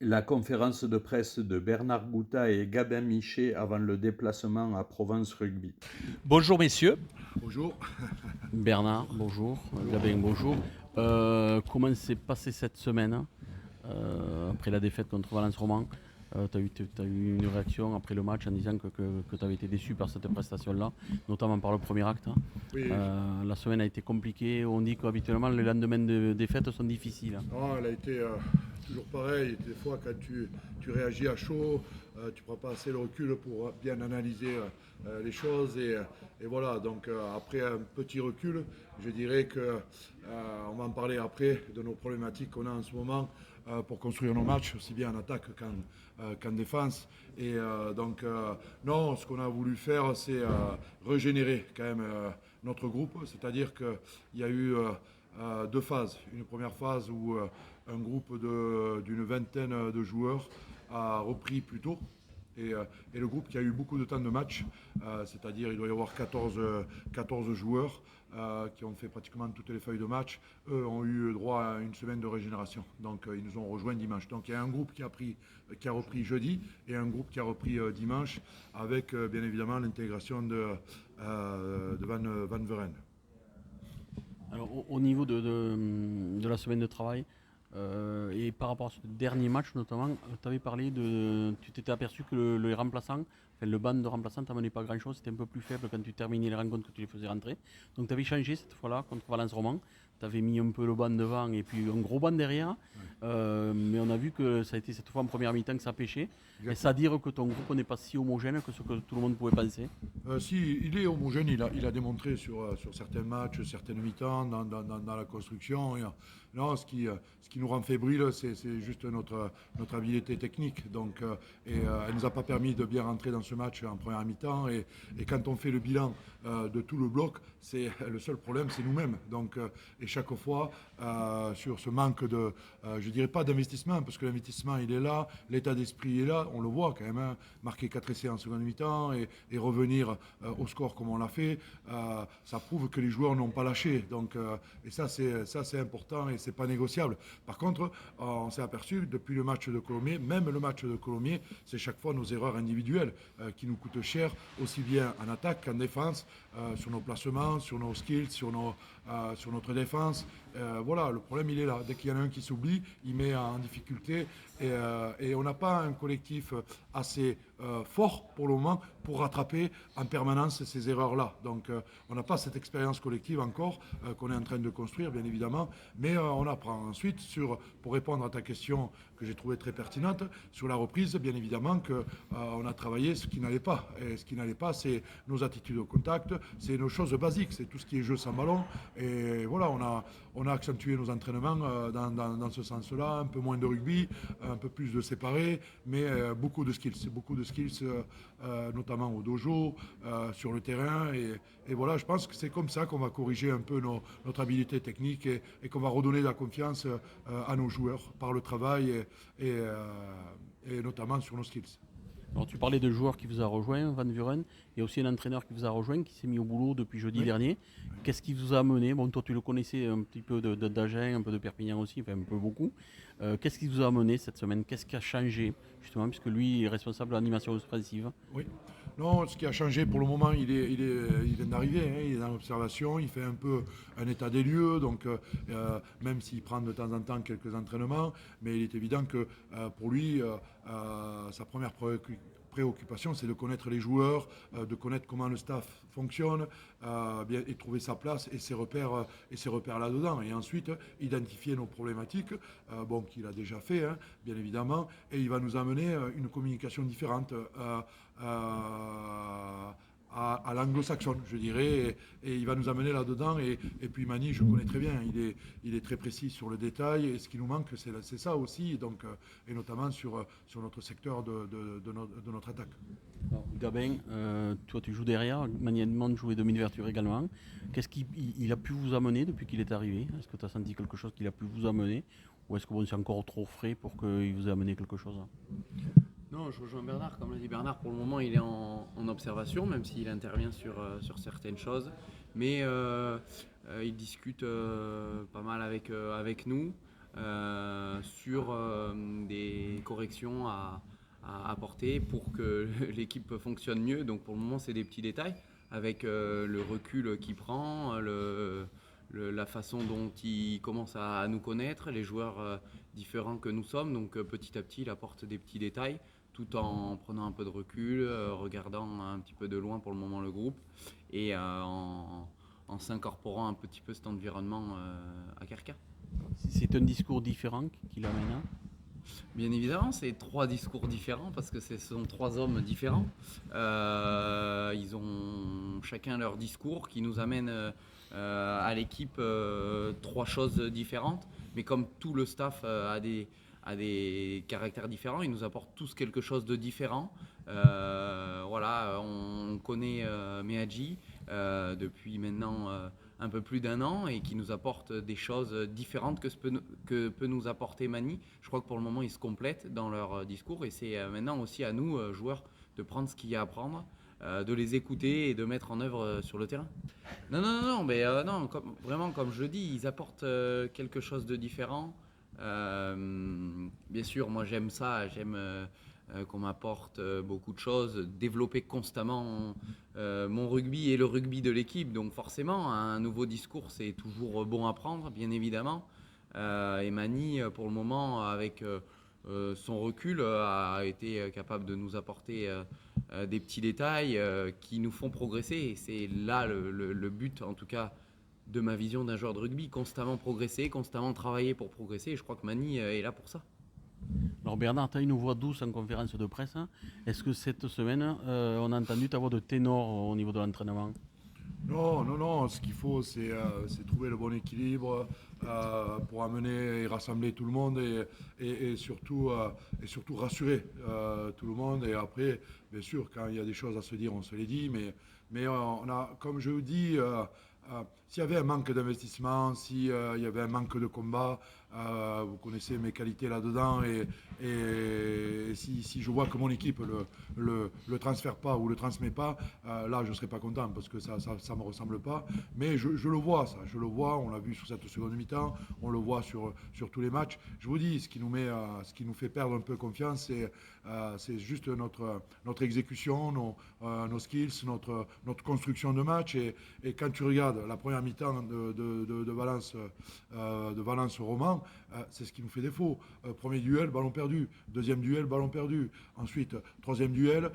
La conférence de presse de Bernard Gouta et Gabin Michet avant le déplacement à Provence Rugby. Bonjour messieurs. Bonjour. Bernard, bonjour. Bonjour. Gabin, bonjour. Comment s'est passée cette semaine après la défaite contre Valence Roman? Tu as eu une réaction après le match en disant que tu avais été déçu par cette prestation-là, notamment par le premier acte. Oui, La semaine a été compliquée. On dit qu'habituellement les lendemains de défaite sont difficiles. non, elle a été toujours pareil. Des fois, quand tu réagis à chaud, tu ne prends pas assez le recul pour bien analyser les choses. Et voilà, donc après un petit recul, je dirais que on va en parler après de nos problématiques qu'on a en ce moment pour construire nos matchs, aussi bien en attaque qu'en défense. Et non, ce qu'on a voulu faire, c'est régénérer quand même notre groupe. C'est-à-dire qu'il y a eu deux phases. Une première phase où un groupe d'une vingtaine de joueurs a repris plus tôt. Et le groupe qui a eu beaucoup de temps de match, c'est-à-dire il doit y avoir 14 joueurs qui ont fait pratiquement toutes les feuilles de match, eux ont eu droit à une semaine de régénération. Donc ils nous ont rejoints dimanche. Donc il y a un groupe qui a repris jeudi et un groupe qui a repris dimanche avec bien évidemment l'intégration de Van Veren. Alors, au niveau de la semaine de travail, et par rapport à ce dernier match notamment, tu t'étais aperçu que le remplaçant, enfin, le banc de remplaçants t'amenait pas grand chose, c'était un peu plus faible quand tu terminais les rencontres que tu les faisais rentrer. Donc tu avais changé cette fois-là contre Valence Roman, tu avais mis un peu le banc devant et puis un gros banc derrière. Mais on a vu que ça a été cette fois en première mi-temps que ça pêchait. Et ça à dire que ton groupe n'est pas si homogène que ce que tout le monde pouvait penser. Si, il est homogène, il a démontré sur certains matchs, certaines mi-temps, dans la construction. Non, ce qui nous rend fébriles, c'est juste notre habileté technique. Donc, elle ne nous a pas permis de bien rentrer dans ce match en première mi-temps. Et quand on fait le bilan de tout le bloc, le seul problème, c'est nous-mêmes. Donc, et chaque fois, sur ce manque de, je dirais pas d'investissement, parce que l'investissement, il est là, l'état d'esprit est là, on le voit quand même, hein, marquer 4 essais en seconde mi-temps et revenir au score comme on l'a fait, ça prouve que les joueurs n'ont pas lâché. Donc, et ça, c'est important et c'est pas négociable. Par contre, on s'est aperçu depuis le match de Colomiers, même le match de Colomiers, c'est chaque fois nos erreurs individuelles qui nous coûtent cher, aussi bien en attaque qu'en défense, sur nos placements, sur nos skills, sur notre défense. Voilà, le problème il est là. Dès qu'il y en a un qui s'oublie, il met en difficulté et on n'a pas un collectif assez fort pour le moment pour rattraper en permanence ces erreurs-là. Donc on n'a pas cette expérience collective encore qu'on est en train de construire, bien évidemment, mais on apprend ensuite pour répondre à ta question que j'ai trouvée très pertinente, sur la reprise, bien évidemment qu'on a travaillé ce qui n'allait pas. Et ce qui n'allait pas, c'est nos attitudes au contact, c'est nos choses basiques, c'est tout ce qui est jeu sans ballon. Et voilà, on a accentué nos entraînements dans ce sens-là, un peu moins de rugby, un peu plus de séparé, mais beaucoup de skills, notamment au dojo, sur le terrain. Et voilà, je pense que c'est comme ça qu'on va corriger un peu notre habilité technique et qu'on va redonner de la confiance à nos joueurs par le travail et notamment sur nos skills. Alors, tu parlais de joueurs qui vous a rejoint, Van Vuren, et aussi un entraîneur qui vous a rejoint, qui s'est mis au boulot depuis jeudi Oui. dernier. Qu'est-ce qui vous a amené? Bon, toi, tu le connaissais un petit peu d'Agen, un peu de Perpignan aussi, enfin un peu beaucoup. Qu'est-ce qui vous a amené cette semaine? Qu'est-ce qui a changé, justement, puisque lui est responsable de l'animation offensive? Oui. Non, ce qui a changé pour le moment, il vient d'arriver, hein, il est dans l'observation, il fait un peu un état des lieux, donc même s'il prend de temps en temps quelques entraînements, mais il est évident que pour lui, sa première préoccupation, c'est de connaître les joueurs, de connaître comment le staff fonctionne, et trouver sa place et ses repères là-dedans. Et ensuite, identifier nos problématiques, qu'il a déjà fait, hein, bien évidemment, et il va nous amener une communication différente. À l'anglo-saxonne, je dirais, et il va nous amener là-dedans. Et puis Mani, je connais très bien, il est très précis sur le détail, et ce qui nous manque, c'est ça aussi, donc, et notamment sur notre secteur de notre attaque. Alors, Gabin, toi tu joues derrière, Mani demande de jouer demi-ouverture également. Qu'est-ce qu'il a pu vous amener depuis qu'il est arrivé? Est-ce que tu as senti quelque chose qu'il a pu vous amener? Ou est-ce que bon, c'est encore trop frais pour qu'il vous ait amené quelque chose? Non, je rejoins Bernard. Comme l'a dit Bernard, pour le moment, il est en observation, même s'il intervient sur certaines choses. Mais il discute pas mal avec nous. sur des corrections à apporter pour que l'équipe fonctionne mieux. Donc pour le moment, c'est des petits détails avec le recul qu'il prend, la façon dont il commence à nous connaître, les joueurs différents que nous sommes. Donc petit à petit, il apporte des petits détails tout en prenant un peu de recul, regardant un petit peu de loin pour le moment le groupe et en s'incorporant un petit peu cet environnement à Carca. C'est un discours différent qu'il amène. Hein. Bien évidemment, c'est 3 discours différents parce que ce sont 3 hommes différents. Ils ont chacun leur discours qui nous amène à l'équipe 3 choses différentes. Mais comme tout le staff a des caractères différents, ils nous apportent tous quelque chose de différent. Voilà, on connaît Meadji depuis maintenant un peu plus d'1 an et qui nous apporte des choses différentes que peut nous apporter Mani. Je crois que pour le moment, ils se complètent dans leur discours et c'est maintenant aussi à nous, joueurs, de prendre ce qu'il y a à prendre, de les écouter et de mettre en œuvre sur le terrain. Non, mais non, vraiment, comme je le dis, ils apportent quelque chose de différent. Bien sûr, moi j'aime ça, j'aime qu'on m'apporte beaucoup de choses, développer constamment mon rugby et le rugby de l'équipe. Donc forcément, un nouveau discours, c'est toujours bon à prendre, bien évidemment. Et Mani, pour le moment, avec son recul, a été capable de nous apporter des petits détails qui nous font progresser. Et c'est là le but, en tout cas, de ma vision d'un joueur de rugby, constamment progresser, constamment travailler pour progresser. Et je crois que Mani est là pour ça. Alors Bernard, tu as une voix douce en conférence de presse. Hein. Est-ce que cette semaine, on a entendu ta voix de ténor au niveau de l'entraînement? Non. Ce qu'il faut, c'est trouver le bon équilibre pour amener et rassembler tout le monde et surtout rassurer tout le monde. Et après, bien sûr, quand il y a des choses à se dire, on se les dit. Mais on a, comme je vous dis, s'il y avait un manque d'investissement, s'il y avait un manque de combat, vous connaissez mes qualités là-dedans et si je vois que mon équipe le transfère pas ou le transmet pas, là je ne serais pas content parce que ça me ressemble pas. Mais je le vois ça, je le vois, on l'a vu sur cette seconde mi-temps, on le voit sur tous les matchs. Je vous dis, ce qui nous fait perdre un peu confiance, c'est juste notre exécution, nos skills, notre construction de match et quand tu regardes la première mi-temps de Valence Roman, c'est ce qui nous fait défaut. Premier duel, ballon perdu. Deuxième duel, ballon perdu. Ensuite, troisième duel,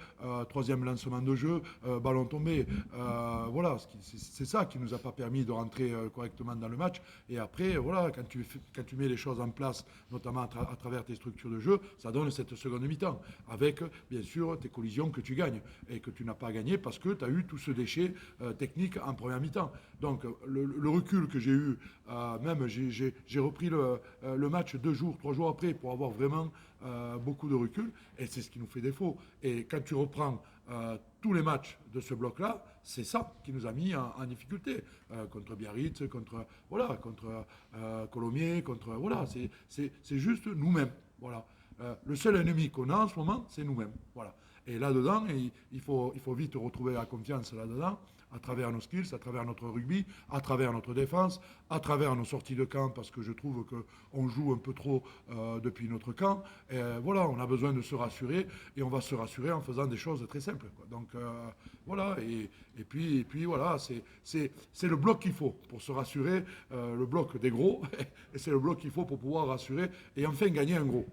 troisième lancement de jeu, ballon tombé. Voilà, c'est ça qui nous a pas permis de rentrer correctement dans le match. Et après, voilà, quand tu mets les choses en place, notamment à travers tes structures de jeu, ça donne cette seconde mi-temps. Avec, bien sûr, tes collisions que tu gagnes et que tu n'as pas gagné parce que tu as eu tout ce déchet technique en première mi-temps. Donc, le recul que j'ai eu, même j'ai repris le match 2 jours, 3 jours après pour avoir vraiment beaucoup de recul et c'est ce qui nous fait défaut. Et quand tu reprends tous les matchs de ce bloc-là, c'est ça qui nous a mis en difficulté contre Biarritz, contre Colomiers, voilà, c'est juste nous-mêmes. Voilà. Le seul ennemi qu'on a en ce moment, c'est nous-mêmes. Voilà. Et là-dedans, il faut vite retrouver la confiance là-dedans, à travers nos skills, à travers notre rugby, à travers notre défense, à travers nos sorties de camp, parce que je trouve qu'on joue un peu trop depuis notre camp. Et voilà, on a besoin de se rassurer, et on va se rassurer en faisant des choses très simples, quoi. Donc voilà, et puis voilà, c'est le bloc qu'il faut pour se rassurer, le bloc des gros, et c'est le bloc qu'il faut pour pouvoir rassurer, et enfin gagner un gros.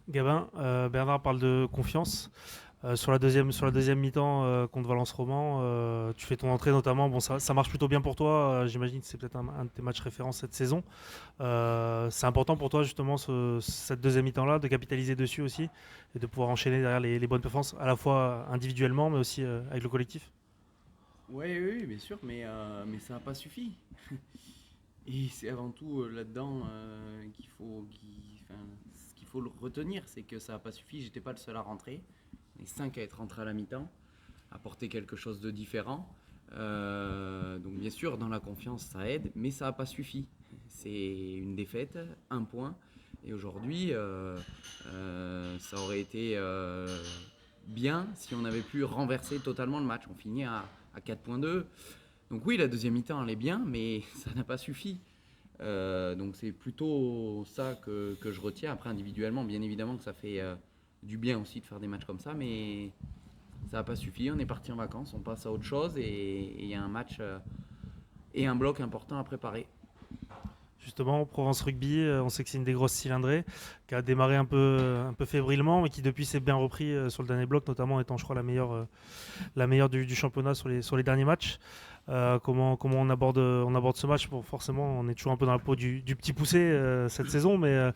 Gabin, Bernard parle de confiance. Sur la deuxième mi-temps contre Valence Roman, tu fais ton entrée notamment. Bon, ça marche plutôt bien pour toi. J'imagine que c'est peut-être un de tes matchs références cette saison. C'est important pour toi justement cette deuxième mi-temps-là de capitaliser dessus aussi et de pouvoir enchaîner derrière les bonnes performances à la fois individuellement mais aussi avec le collectif. Oui, bien sûr, mais ça n'a pas suffi. Et c'est avant tout là-dedans ce qu'il faut le retenir, c'est que ça n'a pas suffi. J'étais pas le seul à rentrer. Les 5 à être rentrés à la mi-temps, apporter quelque chose de différent. Donc bien sûr, dans la confiance, ça aide, mais ça n'a pas suffi. C'est une défaite, 1 point. Et aujourd'hui, ça aurait été bien si on avait pu renverser totalement le match. On finit à 4.2. Donc oui, la deuxième mi-temps, elle est bien, mais ça n'a pas suffi. Donc c'est plutôt ça que je retiens. Après, individuellement, bien évidemment que ça fait du bien aussi de faire des matchs comme ça, mais ça n'a pas suffi. On est parti en vacances, on passe à autre chose et il y a un match et un bloc important à préparer. Justement, Provence Rugby, on sait que c'est une des grosses cylindrées, qui a démarré un peu fébrilement, mais qui depuis s'est bien repris sur le dernier bloc, notamment étant, je crois, la meilleure du championnat sur les derniers matchs. Comment on aborde ce match? Bon, forcément, on est toujours un peu dans la peau du petit poussé cette saison, mais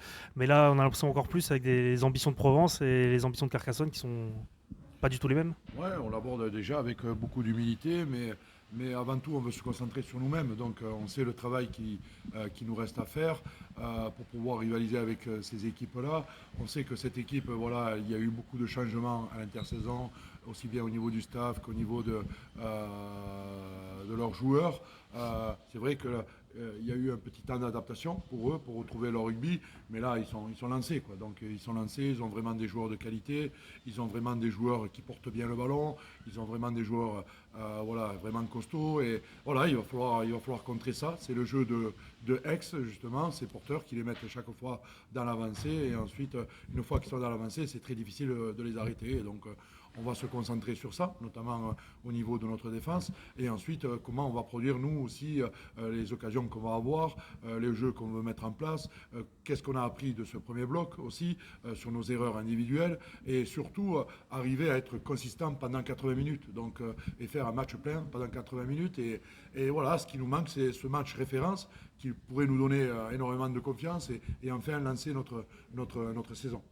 là, on a l'impression encore plus avec les ambitions de Provence et les ambitions de Carcassonne qui sont pas du tout les mêmes. Ouais, on l'aborde déjà avec beaucoup d'humilité, mais avant tout, on veut se concentrer sur nous-mêmes. Donc, on sait le travail qui nous reste à faire pour pouvoir rivaliser avec ces équipes-là. On sait que cette équipe, voilà, il y a eu beaucoup de changements à l'intersaison, aussi bien au niveau du staff qu'au niveau de leurs joueurs. C'est vrai que il y a eu un petit temps d'adaptation pour eux, pour retrouver leur rugby, mais là, ils sont lancés, quoi. Donc, ils sont lancés, ils ont vraiment des joueurs de qualité, ils ont vraiment des joueurs qui portent bien le ballon, ils ont vraiment des joueurs voilà, vraiment costauds, et voilà, il va falloir contrer ça. C'est le jeu de Aix, justement, ces porteurs qui les mettent chaque fois dans l'avancée, et ensuite, une fois qu'ils sont dans l'avancée, c'est très difficile de les arrêter, et donc on va se concentrer sur ça, notamment au niveau de notre défense. Et ensuite, comment on va produire, nous aussi, les occasions qu'on va avoir, les jeux qu'on veut mettre en place, qu'est-ce qu'on a appris de ce premier bloc aussi, sur nos erreurs individuelles. Et surtout, arriver à être consistant pendant 80 minutes. Donc, et faire un match plein pendant 80 minutes. Et voilà, ce qui nous manque, c'est ce match référence qui pourrait nous donner énormément de confiance et enfin lancer notre saison.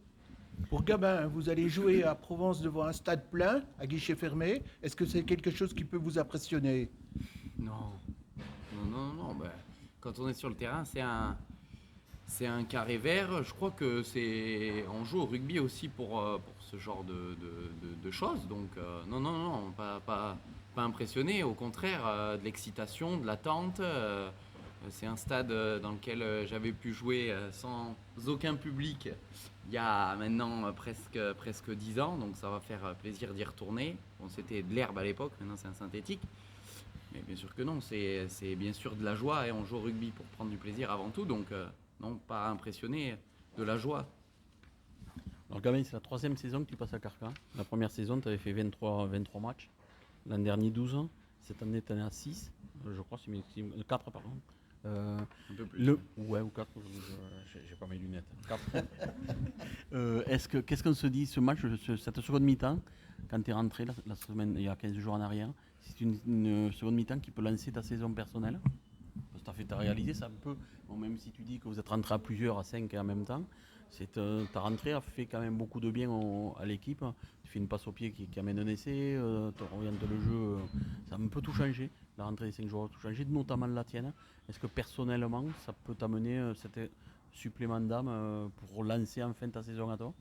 Pour Gabin, vous allez jouer à Provence devant un stade plein, à guichet fermé. Est-ce que c'est quelque chose qui peut vous impressionner? Non. Ben, quand on est sur le terrain, c'est un carré vert. Je crois que on joue au rugby aussi pour ce genre de choses. Donc non, pas impressionné. Au contraire, de l'excitation, de l'attente. C'est un stade dans lequel j'avais pu jouer sans aucun public il y a maintenant presque 10 ans. Donc ça va faire plaisir d'y retourner. Bon, c'était de l'herbe à l'époque, maintenant c'est un synthétique. Mais bien sûr que non, c'est bien sûr de la joie et on joue au rugby pour prendre du plaisir avant tout. Donc non, pas impressionné, de la joie. Alors Gabin, c'est la 3e saison que tu passes à Carca. La première saison, tu avais fait 23 matchs. L'an dernier, 12. Cette année, tu en es à 6. Je crois, 4, pardon. Un peu plus. Ouais, ou 4, j'ai pas mes lunettes. 4. Qu'est-ce qu'on se dit, ce match, cette seconde mi-temps, quand tu es rentré la semaine, il y a 15 jours en arrière, c'est une seconde mi-temps qui peut lancer ta saison personnelle? Parce que tu as réalisé ça un peu, bon, même si tu dis que vous êtes rentré à plusieurs, à 5 en même temps, ta rentrée a fait quand même beaucoup de bien à l'équipe. Tu fais une passe au pied qui amène un essai, tu orientes le jeu, ça a un peu tout changé. La rentrée des 5 jours a tout changé, notamment la tienne. Est-ce que personnellement, ça peut t'amener cet supplément d'âme pour lancer enfin ta saison à toi?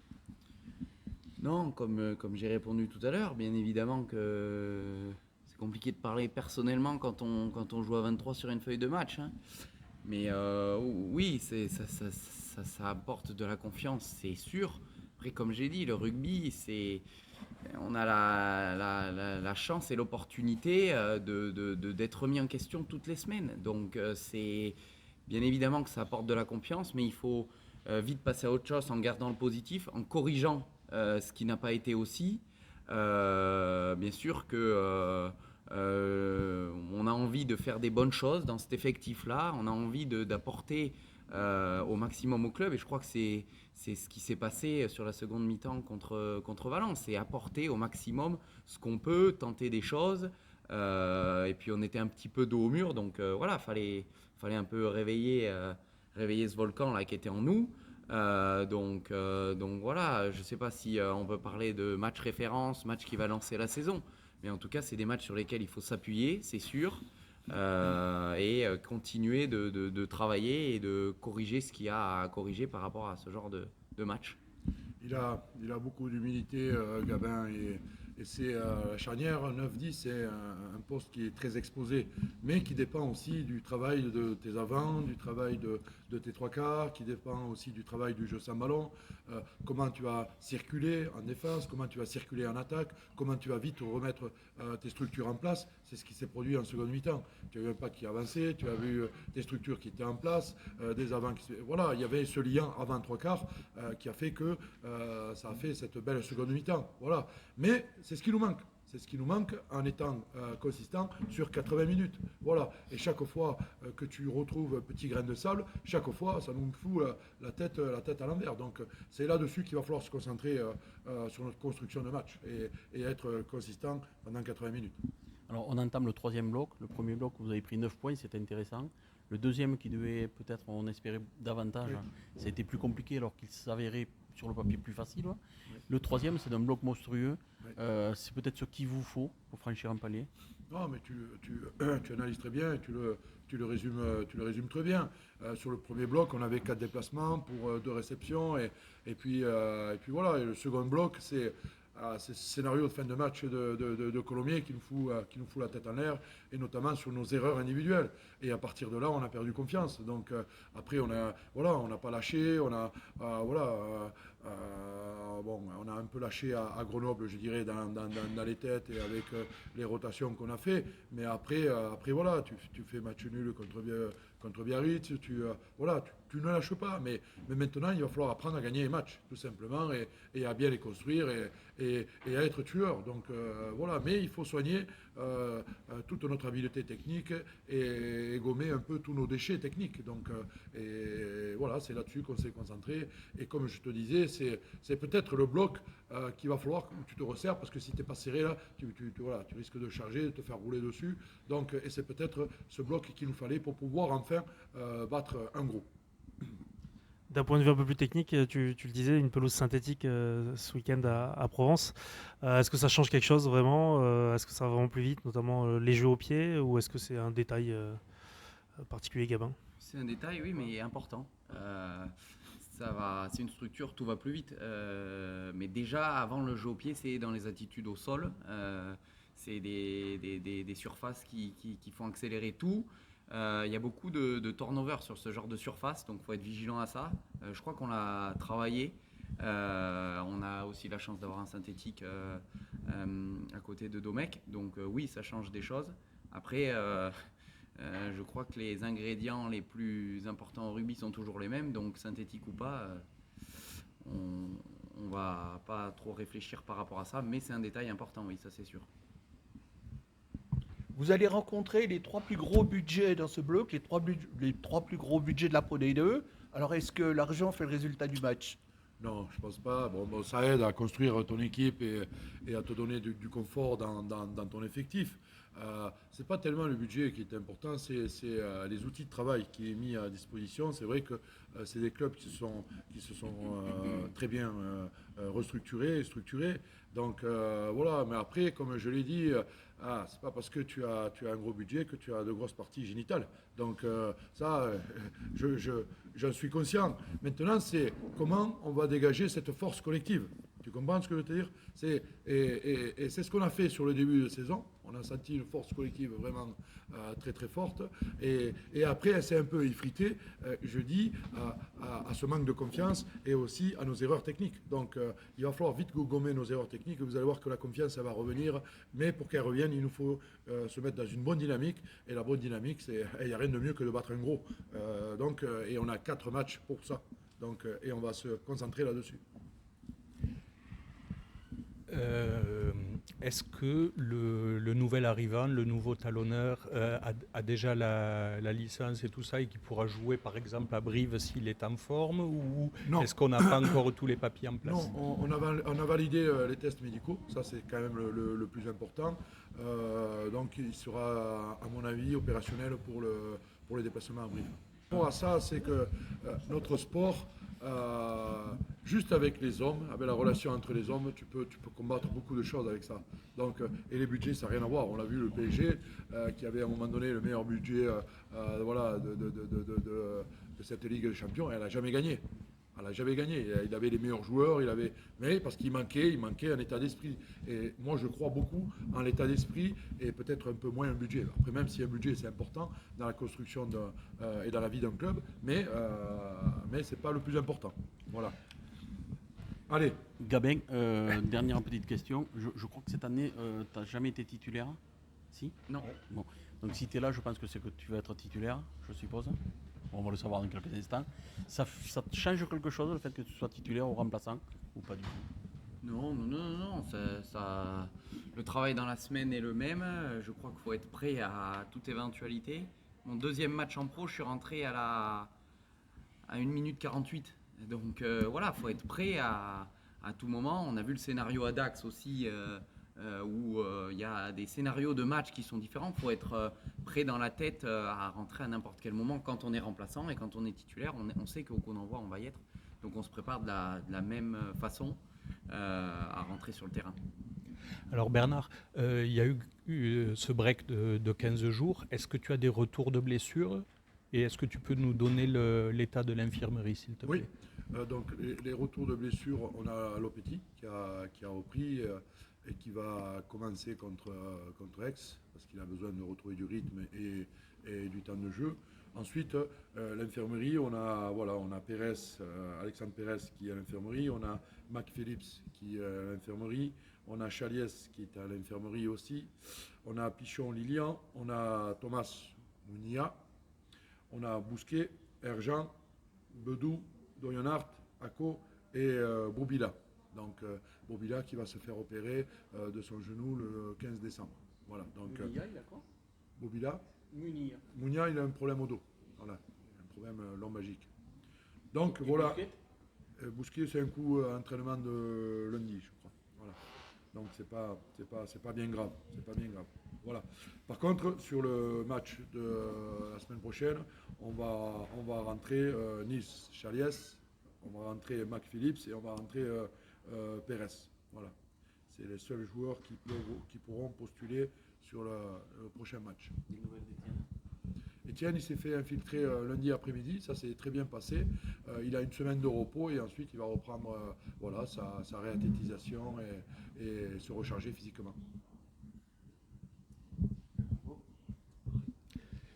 Non, comme j'ai répondu tout à l'heure, bien évidemment que c'est compliqué de parler personnellement quand on joue à 23 sur une feuille de match. Hein. Mais oui, ça apporte de la confiance, c'est sûr. Après, comme j'ai dit, le rugby, on a la chance et l'opportunité d'être remis en question toutes les semaines. Donc, c'est bien évidemment que ça apporte de la confiance, mais il faut vite passer à autre chose en gardant le positif, en corrigeant ce qui n'a pas été aussi. Bien sûr que on a envie de faire des bonnes choses dans cet effectif-là. On a envie d'apporter au maximum au club. Et je crois que c'est ce qui s'est passé sur la seconde mi-temps contre Valence. C'est apporter au maximum ce qu'on peut, tenter des choses. Et puis on était un petit peu dos au mur. Donc voilà, fallait un peu réveiller ce volcan là qui était en nous. Donc voilà, je ne sais pas si on peut parler de match référence, match qui va lancer la saison. Mais en tout cas, c'est des matchs sur lesquels il faut s'appuyer, c'est sûr, et continuer de travailler et de corriger ce qu'il y a à corriger par rapport à ce genre de match. Il a beaucoup d'humilité, Gabin, et c'est la charnière 9-10, c'est un poste qui est très exposé, mais qui dépend aussi du travail de tes avants, du travail de tes trois quarts, qui dépend aussi du travail du jeu sans ballon, comment tu vas circuler en défense, comment tu vas circuler en attaque, comment tu vas vite remettre tes structures en place. C'est ce qui s'est produit en seconde mi-temps. Tu as vu un pack qui avançait, tu as vu des structures qui étaient en place, des avants qui... Voilà, il y avait ce lien avant trois quarts qui a fait que ça a fait cette belle seconde mi-temps. Voilà. Mais c'est ce qui nous manque. C'est ce qui nous manque en étant consistant sur 80 minutes. Voilà. Et chaque fois que tu retrouves un petit grain de sable, chaque fois, ça nous fout la tête à l'envers. Donc, c'est là-dessus qu'il va falloir se concentrer sur notre construction de match et être consistant pendant 80 minutes. Alors, on entame le troisième bloc. Le premier bloc, vous avez pris 9 points, c'était intéressant. Le deuxième, qui devait peut-être, on espérait davantage, ça a été plus compliqué alors qu'il s'avérait sur le papier plus facile. Le troisième, c'est un bloc monstrueux. C'est peut-être ce qu'il vous faut pour franchir un palier. Non, mais tu analyses très bien et tu le résumes très bien. Sur le premier bloc, on avait 4 déplacements pour 2 réceptions. Et puis voilà. Et le second bloc, c'est ce scénario de fin de match de Colomiers qui nous fout la tête en l'air, et notamment sur nos erreurs individuelles. Et à partir de là, on a perdu confiance. Donc après, on n'a pas lâché. On a un peu lâché à Grenoble, je dirais, dans les têtes et avec les rotations qu'on a fait. Mais après voilà, tu fais match nul contre Biarritz, tu ne lâches pas. Mais maintenant, il va falloir apprendre à gagner les matchs, tout simplement, et à bien les construire et à être tueur. Donc voilà, mais il faut soigner toute notre habileté technique et gommer un peu tous nos déchets techniques. Donc et voilà, c'est là-dessus qu'on s'est concentré. Et comme je te disais, c'est peut-être le bloc qu'il va falloir que tu te resserres, parce que si tu n'es pas serré là, tu risques de charger, de te faire rouler dessus. Donc, et c'est peut-être ce bloc qu'il nous fallait pour pouvoir enfin battre un gros. D'un point de vue un peu plus technique, tu le disais, une pelouse synthétique ce week-end à Provence. Est-ce que ça change quelque chose vraiment Est-ce que ça va vraiment plus vite, notamment les jeux au pied, ou est-ce que c'est un détail particulier, Gabin? C'est un détail, oui, mais important. C'est une structure, tout va plus vite. Mais déjà, avant le jeu au pied, c'est dans les attitudes au sol. C'est des surfaces qui font accélérer tout. Il y a beaucoup de turnover sur ce genre de surface, donc il faut être vigilant à ça. Je crois qu'on l'a travaillé. On a aussi la chance d'avoir un synthétique à côté de Domecq. Donc oui, ça change des choses. Après, je crois que les ingrédients les plus importants au rugby sont toujours les mêmes. Donc synthétique ou pas, on va pas trop réfléchir par rapport à ça. Mais c'est un détail important, oui, ça c'est sûr. Vous allez rencontrer les 3 plus gros budgets dans ce bloc, les trois plus gros budgets de la Pro D2. Alors, est-ce que l'argent fait le résultat du match? Non, je pense pas. Bon, ça aide à construire ton équipe et à te donner du confort dans ton effectif. C'est pas tellement le budget qui est important, c'est les outils de travail qui est mis à disposition. C'est vrai que c'est des clubs qui se sont très bien restructurés et structurés. Donc voilà, mais après, comme je l'ai dit, c'est pas parce que tu as un gros budget que tu as de grosses parties génitales. Donc ça, j'en suis conscient. Maintenant, c'est comment on va dégager cette force collective. Tu comprends ce que je veux te dire? Et c'est ce qu'on a fait sur le début de saison. On a senti une force collective vraiment très très forte. Et après, elle s'est un peu effritée, je dis, à ce manque de confiance et aussi à nos erreurs techniques. Donc il va falloir vite gommer nos erreurs techniques. Vous allez voir que la confiance, elle va revenir. Mais pour qu'elle revienne, il nous faut se mettre dans une bonne dynamique. Et la bonne dynamique, il n'y a rien de mieux que de battre un gros. Et on a 4 matchs pour ça. Donc, et on va se concentrer là-dessus. Est-ce que le nouvel arrivant, le nouveau talonneur a déjà la licence et tout ça, et qui pourra jouer par exemple à Brive s'il est en forme, ou Non. est-ce qu'on n'a pas encore tous les papiers en place? Non, on a validé les tests médicaux, ça c'est quand même le plus important. Donc il sera, à mon avis, opérationnel pour les déplacements à Brive. Pour ça, c'est que notre sport, juste avec les hommes, avec la relation entre les hommes, tu peux combattre beaucoup de choses avec ça. Donc, et les budgets, ça n'a rien à voir. On l'a vu, le PSG, qui avait à un moment donné le meilleur budget de cette Ligue des Champions, elle n'a jamais gagné. Voilà, j'avais gagné. Il avait les meilleurs joueurs, mais parce qu'il manquait un état d'esprit. Et moi, je crois beaucoup en l'état d'esprit et peut-être un peu moins un budget. Après, même si un budget, c'est important dans la construction et dans la vie d'un club, mais ce n'est pas le plus important. Voilà. Allez. Gabin, dernière petite question. Je crois que cette année, tu n'as jamais été titulaire. Si? Non. Bon. Donc si tu es là, je pense que c'est que tu vas être titulaire, je suppose. On va le savoir dans quelques instants. Ça te change quelque chose le fait que tu sois titulaire ou remplaçant ou pas du tout? Non. Le travail dans la semaine est le même. Je crois qu'il faut être prêt à toute éventualité. Mon deuxième match en pro, je suis rentré à 1 minute 48. Donc voilà, il faut être prêt à tout moment. On a vu le scénario à Dax aussi, où il y a des scénarios de match qui sont différents. Il faut être prêt dans la tête à rentrer à n'importe quel moment quand on est remplaçant, et quand on est titulaire, on sait qu'au coup d'envoi, on va y être. Donc on se prépare de la même façon à rentrer sur le terrain. Alors Bernard, il y a eu ce break de 15 jours. Est-ce que tu as des retours de blessures? Et est-ce que tu peux nous donner l'état de l'infirmerie, s'il te plaît? Oui, donc les retours de blessures, on a Lopetit qui a repris et qui va commencer contre Aix, parce qu'il a besoin de retrouver du rythme et du temps de jeu. Ensuite, l'infirmerie, on a Pérez, Alexandre Pérez qui est à l'infirmerie, on a Mac Phillips qui est à l'infirmerie, on a Chaliès qui est à l'infirmerie aussi, on a Pichon Lilian, on a Thomas Mounia, on a Bousquet, Erjan, Bedou, Doyonart, Ako et Bobila. Donc Bobila qui va se faire opérer de son genou le 15 décembre. Voilà. Donc Mounia, il a quoi? Bobila. Mounia, il a un problème au dos. Voilà. Un problème lombagique. Donc voilà. Bousquet, c'est un coup entraînement de lundi, je crois. Voilà. Donc c'est pas bien grave. C'est pas bien grave. Voilà. Par contre, sur le match de la semaine prochaine, on va rentrer Nice, Chaliès, on va rentrer Mac Phillips et on va rentrer Pérez. Voilà. C'est les seuls joueurs qui pourront postuler sur le prochain match. Des nouvelles d'Étienne? Étienne, il s'est fait infiltrer lundi après-midi, ça s'est très bien passé. Il a une semaine de repos et ensuite il va reprendre sa réathlétisation et se recharger physiquement.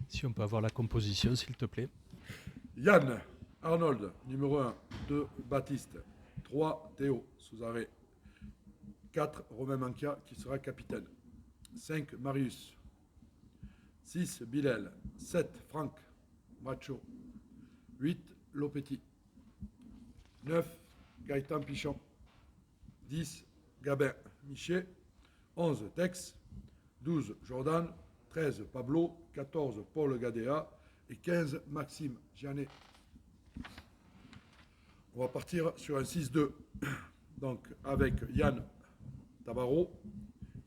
Si on peut avoir la composition, s'il te plaît. Yann, Arnold, numéro 1, 2, Baptiste, 3, Théo, sous arrêt, 4, Romain Mankia, qui sera capitaine, 5, Marius, 6, Bilal, 7, Franck, Macho, 8, Lopetit, 9, Gaëtan Pichon, 10, Gabin Miché, 11, Tex, 12, Jordan, 13, Pablo, 14, Paul Gadea et 15, Maxime Gianet. On va partir sur un 6-2. Donc avec Yann Tabarot,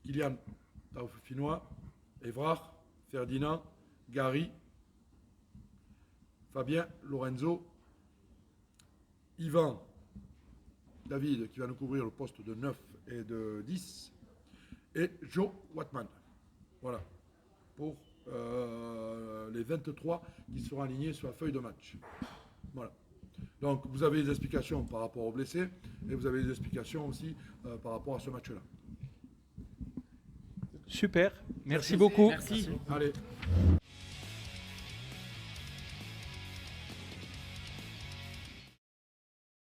Kylian Taufinois, Évrard, Ferdinand, Gary, Fabien, Lorenzo, Yvan, David qui va nous couvrir le poste de 9 et de 10 et Joe Watman. Voilà. Pour les 23 qui seront alignés sur la feuille de match. Voilà. Donc vous avez des explications par rapport aux blessés et vous avez des explications aussi par rapport à ce match-là. Super, merci beaucoup. Merci. Allez.